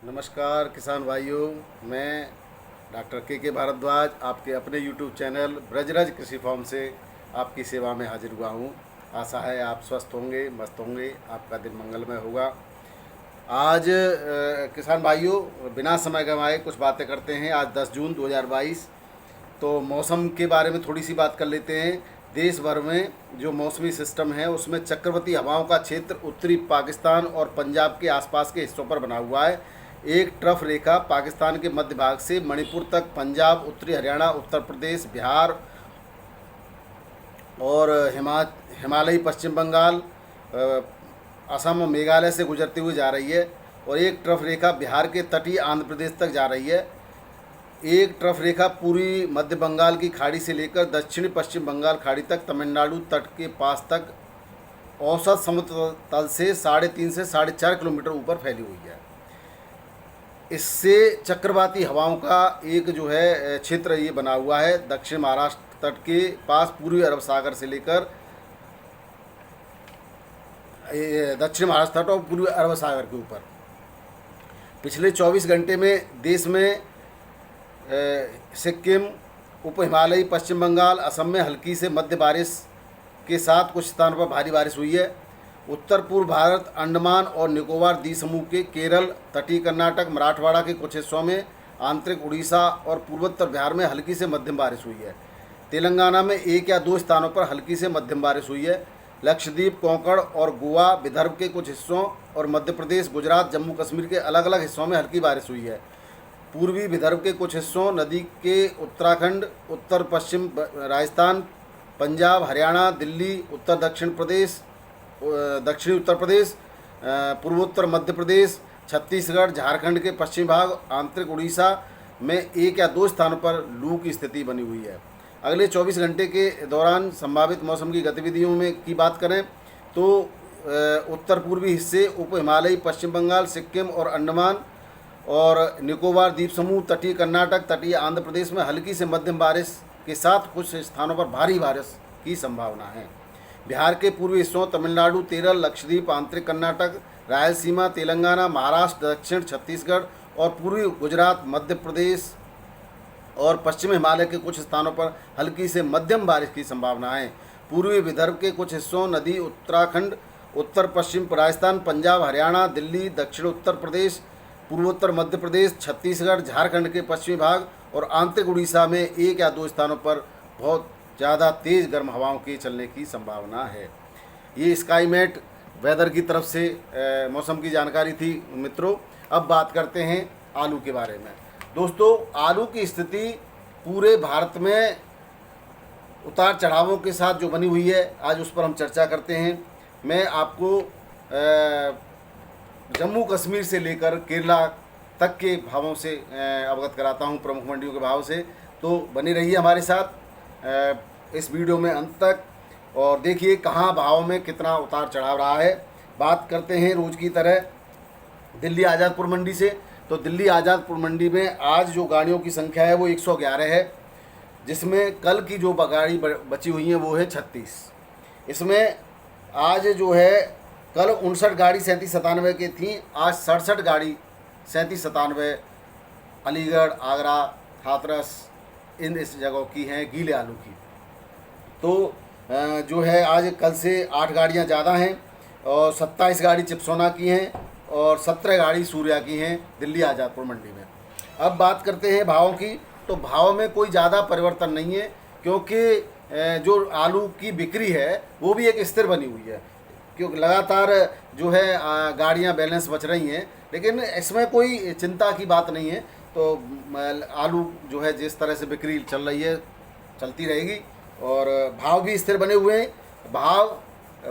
नमस्कार किसान भाइयों, मैं डॉक्टर के भारद्वाज आपके अपने यूट्यूब चैनल ब्रजराज कृषि फार्म से आपकी सेवा में हाजिर हुआ हूँ। आशा है आप स्वस्थ होंगे, मस्त होंगे, आपका दिन मंगलमय होगा। आज किसान भाइयों, बिना समय गंवाए कुछ बातें करते हैं। आज 10 जून 2022। तो मौसम के बारे में थोड़ी सी बात कर लेते हैं। देश भर में जो मौसमी सिस्टम है उसमें चक्रवाती हवाओं का क्षेत्र उत्तरी पाकिस्तान और पंजाब के आसपास के हिस्सों पर बना हुआ है। एक ट्रफ रेखा पाकिस्तान के मध्य भाग से मणिपुर तक, पंजाब, उत्तरी हरियाणा, उत्तर प्रदेश, बिहार और हिमालयी पश्चिम बंगाल, असम और मेघालय से गुजरती हुई जा रही है। और एक ट्रफ रेखा बिहार के तटीय आंध्र प्रदेश तक जा रही है। एक ट्रफ रेखा पूरी मध्य बंगाल की खाड़ी से लेकर दक्षिणी पश्चिम बंगाल खाड़ी तक, तमिलनाडु तट के पास तक औसत समुद्र तल से 3.5 से 4.5 किलोमीटर ऊपर फैली हुई है। इससे चक्रवाती हवाओं का एक जो है क्षेत्र ये बना हुआ है दक्षिण महाराष्ट्र तट के पास, पूर्वी अरब सागर से लेकर दक्षिण महाराष्ट्र तट और पूर्वी अरब सागर के ऊपर। पिछले 24 घंटे में देश में सिक्किम, उप हिमालयी पश्चिम बंगाल, असम में हल्की से मध्य बारिश के साथ कुछ स्थानों पर भारी बारिश हुई है। उत्तर पूर्व भारत, अंडमान और निकोबार द्वीप समूह के केरल, तटीय कर्नाटक, मराठवाड़ा के कुछ हिस्सों में, आंतरिक उड़ीसा और पूर्वोत्तर बिहार में हल्की से मध्यम बारिश हुई है। तेलंगाना में 1 या 2 स्थानों पर हल्की से मध्यम बारिश हुई है। लक्षद्वीप, कोंकण और गोवा, विदर्भ के कुछ हिस्सों और मध्य प्रदेश, गुजरात, जम्मू कश्मीर के अलग अलग हिस्सों में हल्की बारिश हुई है। पूर्वी विदर्भ के कुछ हिस्सों, नदी के उत्तराखंड, उत्तर पश्चिम राजस्थान, पंजाब, हरियाणा, दिल्ली, उत्तर दक्षिण प्रदेश, दक्षिणी उत्तर प्रदेश, पूर्वोत्तर मध्य प्रदेश, छत्तीसगढ़, झारखंड के पश्चिमी भाग, आंतरिक उड़ीसा में 1 या 2 स्थानों पर लू की स्थिति बनी हुई है। अगले 24 घंटे के दौरान संभावित मौसम की गतिविधियों में की बात करें तो उत्तर पूर्वी हिस्से, उप हिमालयी पश्चिम बंगाल, सिक्किम और अंडमान और निकोबार द्वीप समूह, तटीय कर्नाटक, तटीय आंध्र प्रदेश में हल्की से मध्यम बारिश के साथ कुछ स्थानों पर भारी बारिश की संभावना है। बिहार के पूर्वी हिस्सों, तमिलनाडु, केरल, लक्षद्वीप, आंतरिक कर्नाटक, रायलसीमा, तेलंगाना, महाराष्ट्र, दक्षिण छत्तीसगढ़ और पूर्वी गुजरात, मध्य प्रदेश और पश्चिम हिमालय के कुछ स्थानों पर हल्की से मध्यम बारिश की संभावना है। पूर्वी विदर्भ के कुछ हिस्सों, नदी उत्तराखंड, उत्तर पश्चिम राजस्थान, पंजाब, हरियाणा, दिल्ली, दक्षिण उत्तर प्रदेश, पूर्वोत्तर मध्य प्रदेश, छत्तीसगढ़, झारखंड के पश्चिमी भाग और आंतरिक उड़ीसा में 1 या 2 स्थानों पर बहुत ज़्यादा तेज़ गर्म हवाओं के चलने की संभावना है। ये स्काईमेट वेदर की तरफ से मौसम की जानकारी थी मित्रों। अब बात करते हैं आलू के बारे में। दोस्तों, आलू की स्थिति पूरे भारत में उतार चढ़ावों के साथ जो बनी हुई है, आज उस पर हम चर्चा करते हैं। मैं आपको जम्मू कश्मीर से लेकर केरला तक के भावों से अवगत कराता हूं, प्रमुख मंडियों के भाव से। तो बने रहिए हमारे साथ इस वीडियो में अंत तक और देखिए कहाँ भाव में कितना उतार चढ़ाव रहा है। बात करते हैं रोज़ की तरह दिल्ली आज़ादपुर मंडी से। तो दिल्ली आज़ादपुर मंडी में आज जो गाड़ियों की संख्या है वो 111 है, जिसमें कल की जो गाड़ी बची हुई हैं वो है 36। इसमें आज जो है कल 59 गाड़ी 37-97 की थी, आज 67 गाड़ी 37-97 अलीगढ़, आगरा, हाथरस इन इस जगहों की हैं गीले आलू की। तो जो है आज कल से 8 गाड़ियां ज़्यादा हैं और 27 गाड़ी चिपसोना की हैं और 17 गाड़ी सूर्या की हैं दिल्ली आज़ादपुर मंडी में। अब बात करते हैं भावों की। तो भाव में कोई ज़्यादा परिवर्तन नहीं है, क्योंकि जो आलू की बिक्री है वो भी एक स्थिर बनी हुई है, क्योंकि लगातार जो है गाड़ियां बैलेंस बच रही हैं, लेकिन इसमें कोई चिंता की बात नहीं है। तो आलू जो है जिस तरह से बिक्री चल रही है चलती रहेगी और भाव भी स्थिर बने हुए हैं। भाव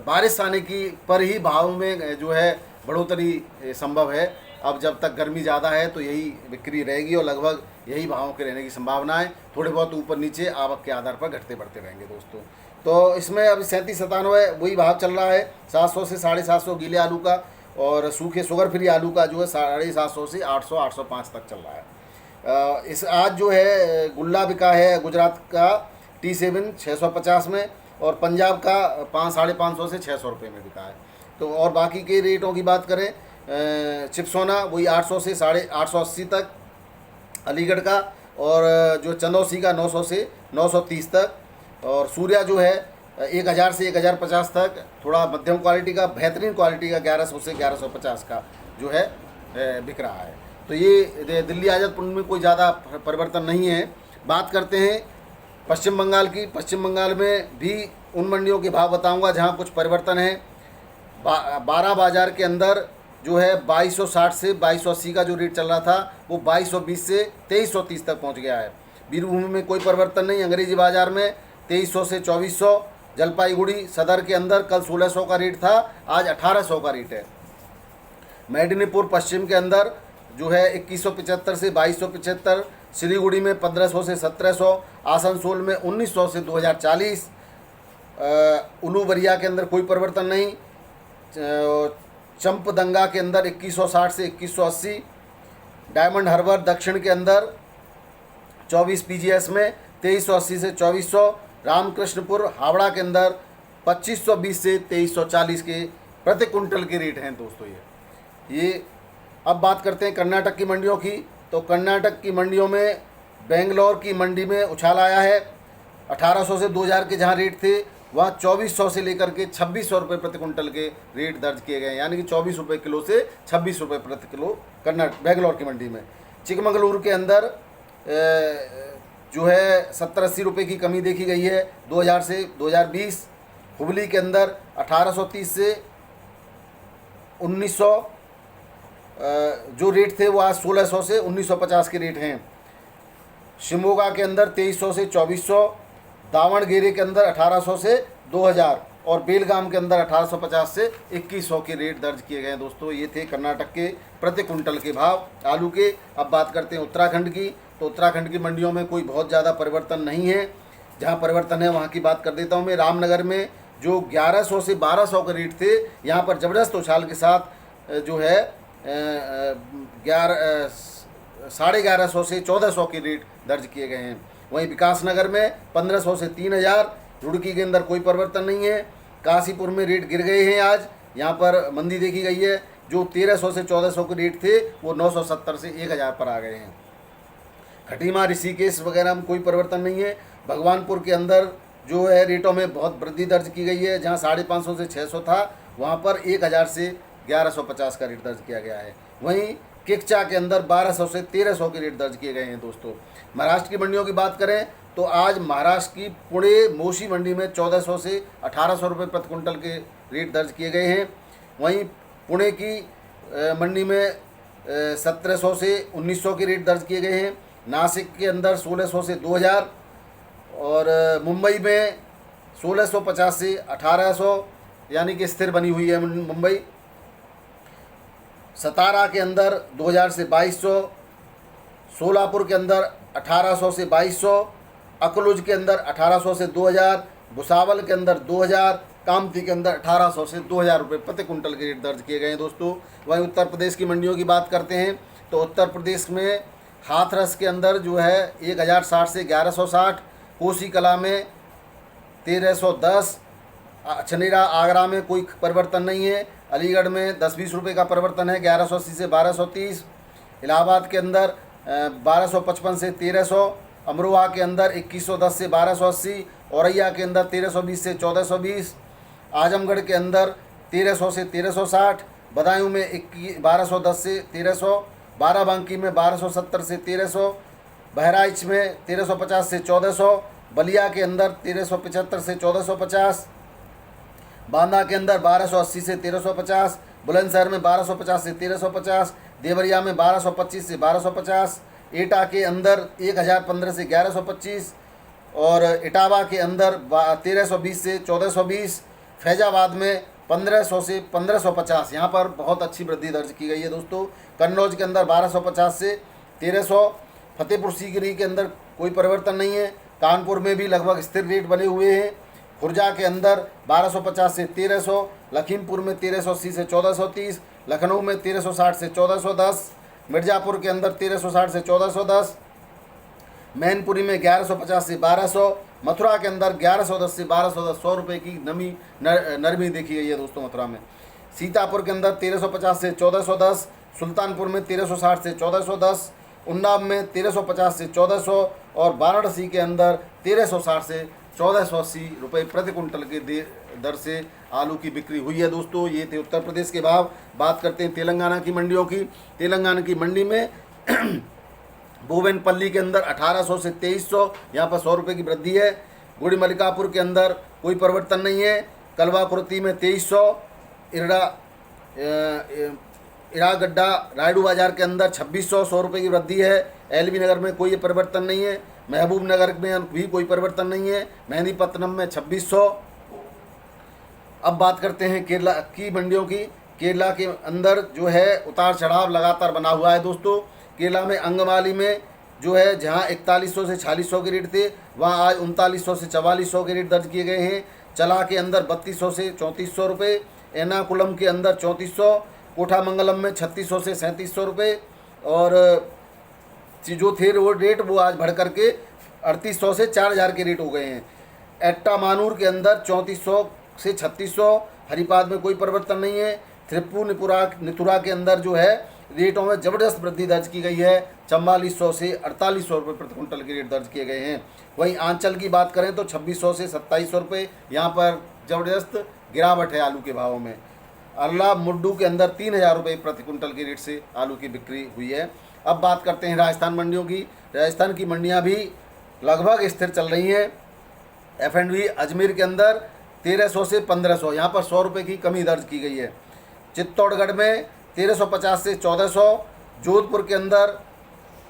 बारिश आने की पर ही भाव में जो है बढ़ोतरी संभव है। अब जब तक गर्मी ज़्यादा है तो यही बिक्री रहेगी और लगभग यही भावों के रहने की संभावना है। थोड़े बहुत ऊपर नीचे आवक के आधार पर घटते बढ़ते रहेंगे दोस्तों। तो इसमें अब 37-97 वही भाव चल रहा है, 700 से 750 गीले आलू का, और सूखे शुगर फ्री आलू का जो है 750 से 800-805 तक चल रहा है। इस आज जो है गुल्ला बिका है गुजरात का T7 650 में और पंजाब का 500-550 से 600 रुपये में बिका है। तो और बाकी के रेटों की बात करें चिपसोना वही 800 से 880 तक अलीगढ़ का, और जो चंदौसी का 900 से 930 तक, और सूर्या जो है 1000 से 1050 तक, थोड़ा मध्यम क्वालिटी का, बेहतरीन क्वालिटी का 1100 से 1150 का जो है बिक रहा है। तो ये दिल्ली आज़ादपुर में कोई ज़्यादा परिवर्तन नहीं है। बात करते हैं पश्चिम बंगाल की। पश्चिम बंगाल में भी उन मंडियों के भाव बताऊंगा जहां कुछ परिवर्तन है। 12 बाज़ार के अंदर जो है 2260 से 2280 का जो रेट चल रहा था वो 2220 से 2330 तक पहुंच गया है। वीरभूमि में कोई परिवर्तन नहीं। अंग्रेजी बाज़ार में 2300 से 2400। जलपाईगुड़ी सदर के अंदर कल 1600 का रेट था, आज 1800 का रेट है। मेदिनीपुर पश्चिम के अंदर जो है 2175 से 2275। सिलीगुड़ी में 1500 से 1700। आसनसोल में 1900 से 2040। उलूबरिया के अंदर कोई परिवर्तन नहीं। चंपदंगा के अंदर 2160 से 2180। डायमंड हार्बर दक्षिण के अंदर 24 पीजीएस में 2380 से 2400। रामकृष्णपुर हावड़ा के अंदर 2520 से 2340 के प्रति कुंटल के रेट हैं दोस्तों। ये अब बात करते हैं कर्नाटक की मंडियों की। तो कर्नाटक की मंडियों में बेंगलोर की मंडी में उछाल आया है। 1800 से 2000 के जहां रेट थे वहाँ 2400 से लेकर के 2600 रुपये प्रति कुंटल के रेट दर्ज किए गए हैं, यानी कि 24 रुपये किलो से 26 रुपये प्रति किलो बेंगलोर की मंडी में। चिकमगलुरु के अंदर जो है 70-80 रुपये की कमी देखी गई है 2000 से 2020। हुबली के अंदर 1830 से 1900 जो रेट थे वो आज 1600 से 1950 के रेट हैं। शिमोगा के अंदर 2300 से 2400। दावणगेरे के अंदर 1800 से 2000 और बेलगाम के अंदर 1850 से 2100 के रेट दर्ज किए गए हैं दोस्तों। ये थे कर्नाटक के प्रति कुंटल के भाव आलू के। अब बात करते हैं उत्तराखंड की। तो उत्तराखंड की मंडियों में कोई बहुत ज़्यादा परिवर्तन नहीं है। जहाँ परिवर्तन है वहाँ की बात कर देता हूँ मैं। रामनगर में जो 1100 से 1200 के रेट थे, यहाँ पर ज़बरदस्त उछाल के साथ जो है 1150 से 1400 के रेट दर्ज किए गए हैं। वहीं विकासनगर में 1500 से 3000। रुड़की के अंदर कोई परिवर्तन नहीं है। काशीपुर में रेट गिर गए हैं आज, यहाँ पर मंदी देखी गई है। जो 1300 से 1400 के रेट थे वो 970 से 1000 पर आ गए हैं। खटीमा ऋषिकेश वगैरह में कोई परिवर्तन नहीं है। भगवानपुर के अंदर जो है रेटों में बहुत वृद्धि दर्ज की गई है। जहाँ 550 से 600 था वहाँ पर 1000 से 1150 का रेट दर्ज किया गया है। वहीं किकचा के अंदर 1200 से 1300 के रेट दर्ज किए गए हैं दोस्तों। महाराष्ट्र की मंडियों की बात करें तो आज महाराष्ट्र की पुणे मोशी मंडी में 1400 से 1800 रुपये प्रति कुंटल के रेट दर्ज किए गए हैं। वहीं पुणे की मंडी में 1700 से 1900 के रेट दर्ज किए गए हैं। नासिक के अंदर 1600 से 2000 और मुंबई में 1650 से 1800, यानी कि स्थिर बनी हुई है मुंबई। सतारा के अंदर 2000 से 2200। सोलापुर के अंदर 1800 से 2200। अकलूज के अंदर 1800 से 2000। भुसावल के अंदर 2000। कामती के अंदर 1800 से 2000 रुपये प्रति कुंटल के रेट दर्ज किए गए हैं दोस्तों। वहीं उत्तर प्रदेश की मंडियों की बात करते हैं तो उत्तर प्रदेश में हाथरस के अंदर जो है 1060 से 1160। कोसी कला में 1310। छनेरा आगरा में कोई परिवर्तन नहीं है। अलीगढ़ में 10-20 रुपये का परिवर्तन है, 1180 से 1230। इलाहाबाद के अंदर 1255 से 1300। अमरोहा के अंदर 2110 से 1280। औरैया के अंदर 1320 से 1420। आजमगढ़ के अंदर 1300 से 1360। बदायूं में 1210 से 1300। बाराबंकी में 1270 से 1300। बहराइच में 1350 से 1400। बलिया के अंदर 1375 से 1450। बांदा के अंदर 1280 से 1350। बुलंदशहर में 1250 से 1350। देवरिया में 1225 से 1250। एटा के अंदर 1015 से 1125 और इटावा के अंदर 1320 से 1420। फैजाबाद में 1500 से 1550, यहाँ पर बहुत अच्छी वृद्धि दर्ज की गई है दोस्तों। कन्नौज के अंदर 1250 से 1300। फतेहपुर सीकरी के अंदर कोई परिवर्तन नहीं है। कानपुर में भी लगभग स्थिर रेट बने हुए हैं। खुर्जा के अंदर 1250 से 1300। लखीमपुर में 1380 से 1430। लखनऊ में 1360 से 1410। मिर्ज़ापुर के अंदर 1360 से 1410। मैनपुरी में 1150 से 1200। मथुरा के अंदर 1110 से 1210, 100 रुपये की नरमी देखी गई है दोस्तों मथुरा में। सीतापुर के अंदर 1350 से 1410, सुल्तानपुर में 1360 से 1410, उन्नाव में 1350 से 1400 और वाराणसी के अंदर 1360 से 1480 रुपये प्रति कुंटल के दर से आलू की बिक्री हुई है। दोस्तों ये थे उत्तर प्रदेश के भाव। बात करते हैं तेलंगाना की मंडियों की। तेलंगाना की मंडी में बोवेनपल्ली के अंदर 1800 से 2300, यहाँ पर 100 रुपये की वृद्धि है। गुड़ी मलिकापुर के अंदर कोई परिवर्तन नहीं है। कलवाकुर्ती में 2300, इरागड्डा रायडू बाजार के अंदर 2600, 100 रुपये की वृद्धि है। एलबी नगर में कोई परिवर्तन नहीं है। महबूब नगर में भी कोई परिवर्तन नहीं है। मेहंदीपत्तनम में 2600। अब बात करते हैं केरला की मंडियों की। केरला के अंदर जो है उतार चढ़ाव लगातार बना हुआ है दोस्तों। केरला में अंगमाली में जो है जहां 4100 से 4600 के रेट थे, वहां आज 3900 से 4400 के रेट दर्ज किए गए हैं। चला के अंदर 3200 से 3400 रुपये, एर्नाकुलम के अंदर 3400, कोठामंगलम में 3600 से 3700 रुपये और जो थे वो रेट वो आज बढ़ करके 3800 से 4000 के रेट हो गए हैं। एट्टामानूर के अंदर 3400 से 3600, हरिपाद में कोई परिवर्तन नहीं है। त्रिपुर नितुरा के अंदर जो है रेटों में ज़बरदस्त वृद्धि दर्ज की गई है। 4400 से 4800 रुपये प्रति कुंटल के रेट दर्ज किए गए हैं। वहीं आंचल की बात करें तो 2600 से 2700 रुपये, यहाँ पर ज़बरदस्त गिरावट है आलू के भावों में। अरला मुड्डू के अंदर 3000 रुपये प्रति कुंटल के रेट से आलू की बिक्री हुई है। अब बात करते हैं राजस्थान मंडियों की। राजस्थान की मंडियाँ भी लगभग स्थिर चल रही हैं। F&B अजमेर के अंदर 1300 से 1500, यहाँ पर 100 रुपये की कमी दर्ज की गई है। चित्तौड़गढ़ में 1350 से 1400, जोधपुर के अंदर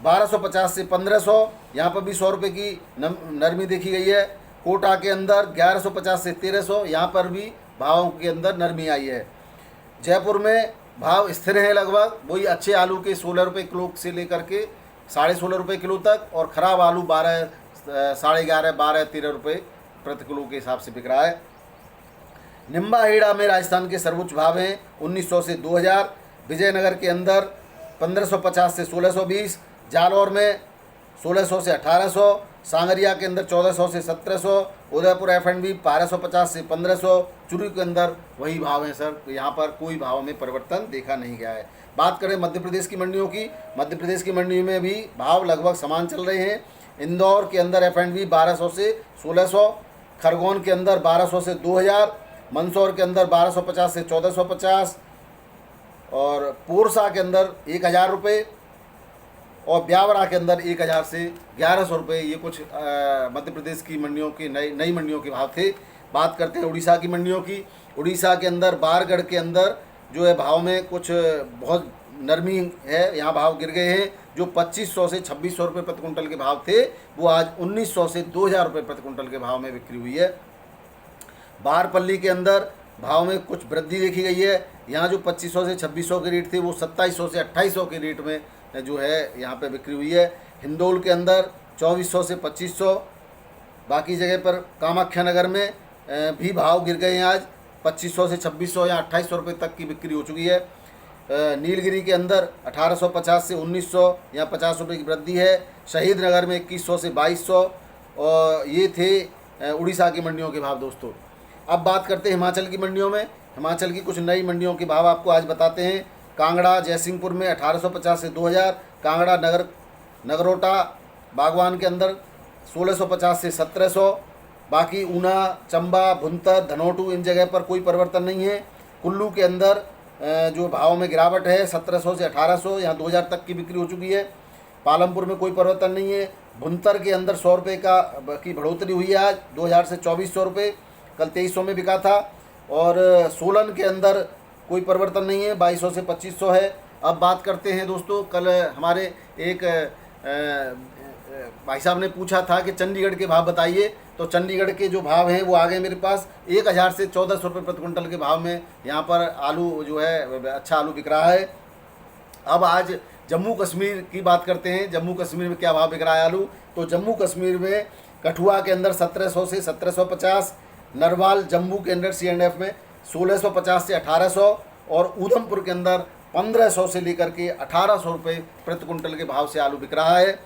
1250 से 1500, यहाँ पर भी 100 रुपये की नरमी देखी गई है। कोटा के अंदर 1150 से 1300, यहाँ पर भी भावों के अंदर नरमी आई है। जयपुर में भाव स्थिर है लगभग वही अच्छे आलू के 16 रुपये किलो से लेकर के 16.5 रुपये किलो तक, और ख़राब आलू 12, 11.5, 12, 13 रुपये प्रति किलो के हिसाब से बिक रहा है। निम्बा हेड़ा में राजस्थान के सर्वोच्च भाव हैं 1900 से 2000, विजयनगर के अंदर 1550 से 1620, जालौर में 1600 से 1800, सांगरिया के अंदर 1400 से 1700, उदयपुर F&B 1250 से 1500, चुरू के अंदर वही भाव हैं सर। यहाँ पर कोई भाव में परिवर्तन देखा नहीं गया है। बात करें मध्य प्रदेश की मंडियों की। मध्य प्रदेश की मंडियों में भी भाव लगभग समान चल रहे हैं। इंदौर के अंदर F&B 1200 से 1600, खरगोन के अंदर 1200 से 2000, मंदसौर के अंदर 1250 से 1450 और पोरसा के अंदर 1000 रुपये और ब्यावरा के अंदर 1000 से 1100 रुपये। ये कुछ मध्य प्रदेश की मंडियों के नई मंडियों के भाव थे। बात करते हैं उड़ीसा की मंडियों की। उड़ीसा के अंदर बारगढ़ के अंदर जो है भाव में कुछ बहुत नरमी है, यहाँ भाव गिर गए हैं। जो 2500 से 2600 रुपये प्रति कुंटल के भाव थे वो आज 1900 से 2000 रुपये प्रति कुंटल के भाव में बिक्री हुई है। बारपल्ली के अंदर भाव में कुछ वृद्धि देखी गई है। यहाँ जो 2500 से 2600 के रेट थे वो 2700 से 2800 के रेट में जो है यहाँ पे बिक्री हुई है। हिंडोल के अंदर 2400 से 2500, बाकी जगह पर कामाख्या नगर में भी भाव गिर गए हैं। आज 2500 से 2600 या 2800 रुपये तक की बिक्री हो चुकी है। नीलगिरी के अंदर 1850 से 1900, यहाँ 50 रुपये की वृद्धि है। शहीद नगर में 2100 से 2200 और ये थे उड़ीसा की मंडियों के भाव दोस्तों। अब बात करते हैं हिमाचल की मंडियों में। हिमाचल की कुछ नई मंडियों के भाव आपको आज बताते हैं। कांगड़ा जयसिंहपुर में 1850 से 2000, कांगड़ा नगरोटा बागवान के अंदर 1650 से 1700, बाकी ऊना, चंबा, भुंतर, धनोटू इन जगह पर कोई परिवर्तन नहीं है। कुल्लू के अंदर जो भाव में गिरावट है 1700 से 1800, यहाँ 2000 तक की बिक्री हो चुकी है। पालमपुर में कोई परिवर्तन नहीं है। भुंतर के अंदर 100 रुपये की बढ़ोतरी हुई है आज 2000 से 2400 रुपये, कल 2300 में बिका था। और सोलन के अंदर कोई परिवर्तन नहीं है, 2200 से 2500 है। अब बात करते हैं दोस्तों, कल हमारे एक भाई साहब ने पूछा था कि चंडीगढ़ के भाव बताइए, तो चंडीगढ़ के जो भाव हैं वो आ गए मेरे पास। 1000 से 1400 रुपये प्रति कुंटल के भाव में यहाँ पर आलू जो है अच्छा आलू बिक रहा है। अब आज जम्मू कश्मीर की बात करते हैं। जम्मू कश्मीर में क्या भाव बिक रहा है आलू, तो जम्मू कश्मीर में कठुआ के अंदर 1700 से 1750, नरवाल जम्मू के अंदर C&F में 1650 से 1800 और ऊधमपुर के अंदर 1500 से लेकर के 1800 रुपये प्रति कुंटल के भाव से आलू बिक रहा है।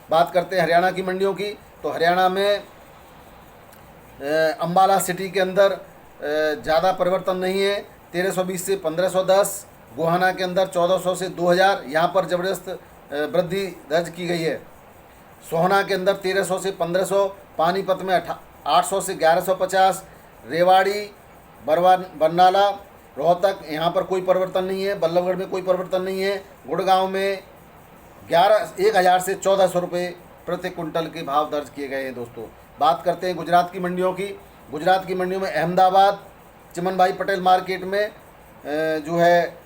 बात करते हैं हरियाणा की मंडियों की, तो हरियाणा में अम्बाला सिटी के अंदर ज़्यादा परिवर्तन नहीं है। 1320 से 1510, गोहाना के अंदर 1400 से 2000, यहाँ पर ज़बरदस्त वृद्धि दर्ज की गई है। सोहना के अंदर 1300 से 1500, पानीपत में 800 से 1150, रेवाड़ी, बरनाला, रोहतक यहाँ पर कोई परिवर्तन नहीं है, बल्लभगढ़ में कोई परिवर्तन नहीं है, गुड़गांव में 1000 से 1400 रुपये प्रति कुंटल के भाव दर्ज किए गए हैं। दोस्तों बात करते हैं गुजरात की मंडियों की। गुजरात की मंडियों में अहमदाबाद चिमन भाई पटेल मार्केट में जो है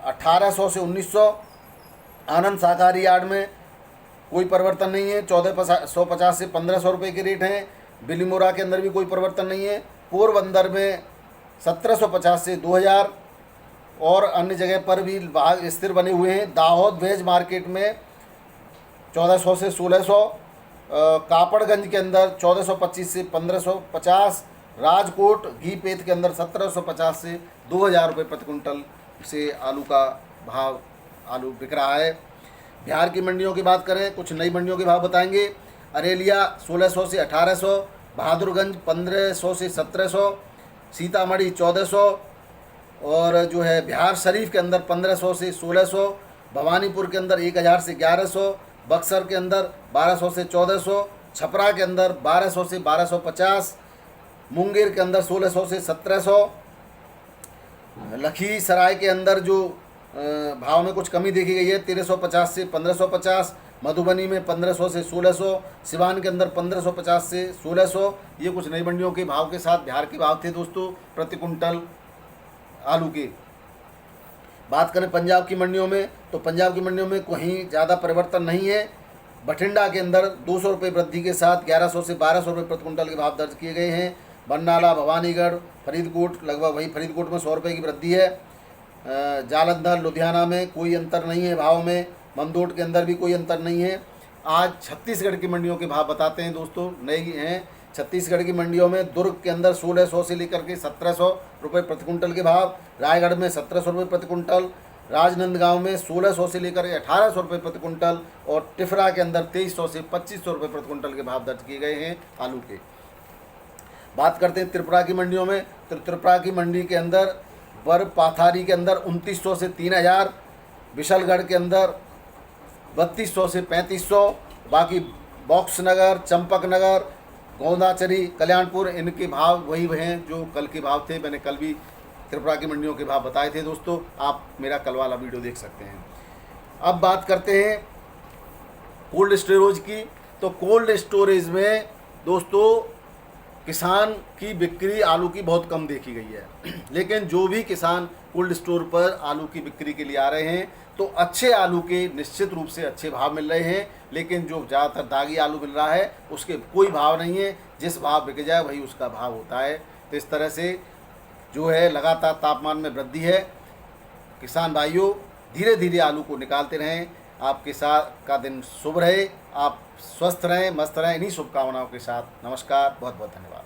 1800 से 1900, आनंद शाकाहारी यार्ड में कोई परिवर्तन नहीं है, 1450 से 1500 रुपये के रेट हैं। बिलीमोरा के अंदर भी कोई परिवर्तन नहीं है। पोरबंदर में 1750 से 2000 और अन्य जगह पर भी भाग स्थिर बने हुए हैं। दाहोद वेज मार्केट में 1400 से 1600, कापड़गंज के अंदर 1425 से 1550, राजकोट घी पेत के अंदर 1750 से 2000 रुपये प्रति कुंटल से आलू का भाव आलू बिक रहा है। बिहार की मंडियों की बात करें, कुछ नई मंडियों के भाव बताएंगे। अरेलिया 1600 से 1800, बहादुरगंज 1500 से 1700, सीतामढ़ी 1400 और जो है बिहार शरीफ के अंदर 1500 से 1600, भवानीपुर के अंदर 1000 से 1100, बक्सर के अंदर 1200 से 1400, छपरा के अंदर 1200 से 1250, मुंगेर के अंदर 1600 से 1700, लखीसराय के अंदर जो भाव में कुछ कमी देखी गई है 1350 से 1550, मधुबनी में 1500 से 1600, सिवान के अंदर 1550 से 1600। ये कुछ नई मंडियों के भाव के साथ बिहार के भाव थे दोस्तों प्रति कुंटल आलू के। बात करें पंजाब की मंडियों में, तो पंजाब की मंडियों में कहीं ज़्यादा परिवर्तन नहीं है। बठिंडा के अंदर 200 रुपये वृद्धि के साथ 1100 से 1200 रुपये प्रति कुंटल के भाव दर्ज किए गए हैं। बरनाला, भवानीगढ़, फरीदकोट लगभग वही, फरीदकोट में 100 रुपये की वृद्धि है। जालंधर, लुधियाना में कोई अंतर नहीं है भाव में। मंदोट के अंदर भी कोई अंतर नहीं है। आज छत्तीसगढ़ की मंडियों के भाव बताते हैं दोस्तों, नई हैं। छत्तीसगढ़ की मंडियों में दुर्ग के अंदर 1600 से लेकर के 1700 रुपये प्रति कुंटल के भाव, रायगढ़ में 1700 रुपये प्रति कुंटल, राजनांदगांव में 1600 से लेकर 1800 रुपये प्रति कुंटल और टिफरा के अंदर 2300 से 2500 रुपये प्रति कुंटल के भाव दर्ज किए गए हैं आलू के। बात करते हैं त्रिपुरा की मंडियों में, तो त्रिपुरा की मंडी के अंदर बरपाथारी के अंदर 2900 से 3000, विशलगढ़ के अंदर 3200 से 3500, बाकी बॉक्सनगर, चंपकनगर, गोंदाचरी, कल्याणपुर इनके भाव वही हैं जो कल के भाव थे। मैंने कल भी त्रिपुरा की मंडियों के भाव बताए थे दोस्तों, आप मेरा कल वाला वीडियो देख सकते हैं। अब बात करते हैं कोल्ड स्टोरेज की, तो कोल्ड स्टोरेज में दोस्तों किसान की बिक्री आलू की बहुत कम देखी गई है। लेकिन जो भी किसान कोल्ड स्टोर पर आलू की बिक्री के लिए आ रहे हैं तो अच्छे आलू के निश्चित रूप से अच्छे भाव मिल रहे हैं। लेकिन जो ज़्यादातर दागी आलू मिल रहा है उसके कोई भाव नहीं है, जिस भाव बिक जाए वही उसका भाव होता है। तो इस तरह से जो है लगातार तापमान में वृद्धि है। किसान भाइयों धीरे धीरे आलू को निकालते रहें। आपके साथ का दिन शुभ रहे, आप स्वस्थ रहें, मस्त रहें। इन्हीं शुभकामनाओं के साथ नमस्कार, बहुत बहुत धन्यवाद।